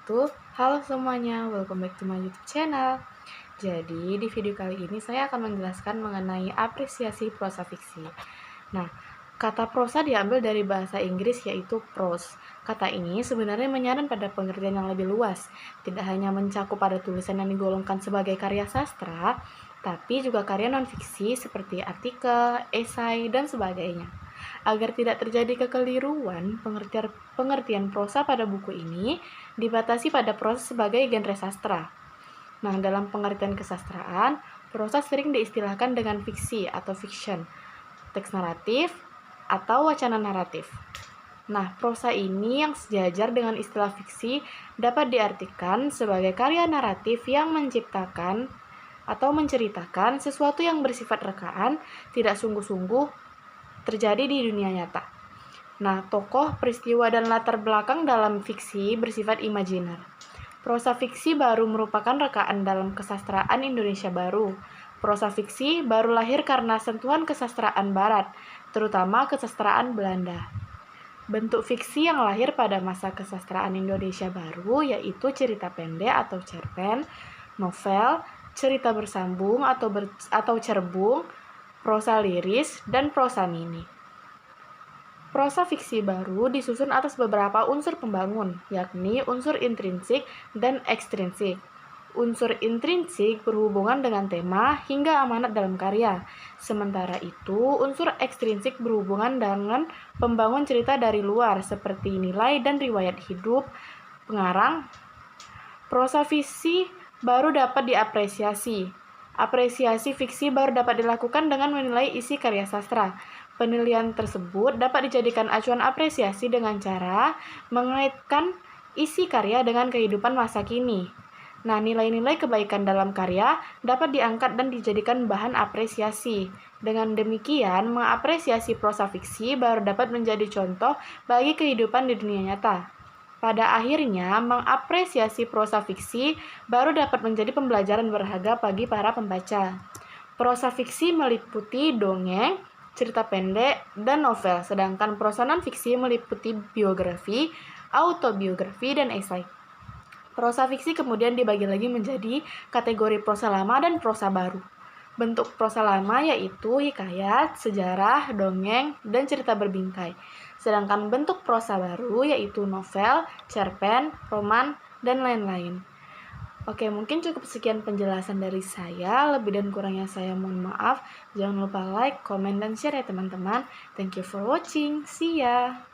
wabarakatuh. Halo semuanya, welcome back to my YouTube channel. Jadi, di video kali ini saya akan menjelaskan mengenai apresiasi prosa fiksi. Nah, kata prosa diambil dari bahasa Inggris yaitu prose. Kata ini sebenarnya menyandang pada pengertian yang lebih luas, tidak hanya mencakup pada tulisan yang digolongkan sebagai karya sastra, tapi juga karya non-fiksi seperti artikel, esai, dan sebagainya. Agar tidak terjadi kekeliruan, pengertian prosa pada buku ini dibatasi pada prosa sebagai genre sastra. Nah, dalam pengertian kesastraan, prosa sering diistilahkan dengan fiksi atau fiction, teks naratif, atau wacana naratif. Nah, prosa ini yang sejajar dengan istilah fiksi dapat diartikan sebagai karya naratif yang menciptakan atau menceritakan sesuatu yang bersifat rekaan, tidak sungguh-sungguh terjadi di dunia nyata. Nah, tokoh, peristiwa, dan latar belakang dalam fiksi bersifat imajiner. Prosa fiksi baru merupakan rekaan dalam kesastraan Indonesia baru. Prosa fiksi baru lahir karena sentuhan kesastraan barat, terutama kesastraan Belanda. Bentuk fiksi yang lahir pada masa kesastraan Indonesia baru yaitu cerita pendek atau cerpen, novel, cerita bersambung atau cerbung, prosa liris, dan prosa mini. Prosa fiksi baru disusun atas beberapa unsur pembangun, yakni unsur intrinsik dan ekstrinsik. Unsur intrinsik berhubungan dengan tema hingga amanat dalam karya. Sementara itu, unsur ekstrinsik berhubungan dengan pembangun cerita dari luar, seperti nilai dan riwayat hidup pengarang. Prosa fiksi baru dapat diapresiasi. Apresiasi fiksi baru dapat dilakukan dengan menilai isi karya sastra. Penilaian tersebut dapat dijadikan acuan apresiasi dengan cara mengaitkan isi karya dengan kehidupan masa kini. Nah, nilai-nilai kebaikan dalam karya dapat diangkat dan dijadikan bahan apresiasi. Dengan demikian, mengapresiasi prosa fiksi baru dapat menjadi contoh bagi kehidupan di dunia nyata. Pada akhirnya, mengapresiasi prosa fiksi baru dapat menjadi pembelajaran berharga bagi para pembaca. Prosa fiksi meliputi dongeng, cerita pendek, dan novel, sedangkan prosa non-fiksi meliputi biografi, autobiografi, dan esai. Prosa fiksi kemudian dibagi lagi menjadi kategori prosa lama dan prosa baru. Bentuk prosa lama yaitu hikayat, sejarah, dongeng, dan cerita berbingkai. Sedangkan bentuk prosa baru yaitu novel, cerpen, roman, dan lain-lain. Oke, mungkin cukup sekian penjelasan dari saya. Lebih dan kurangnya saya mohon maaf. Jangan lupa like, comment, dan share ya teman-teman. Thank you for watching. See ya!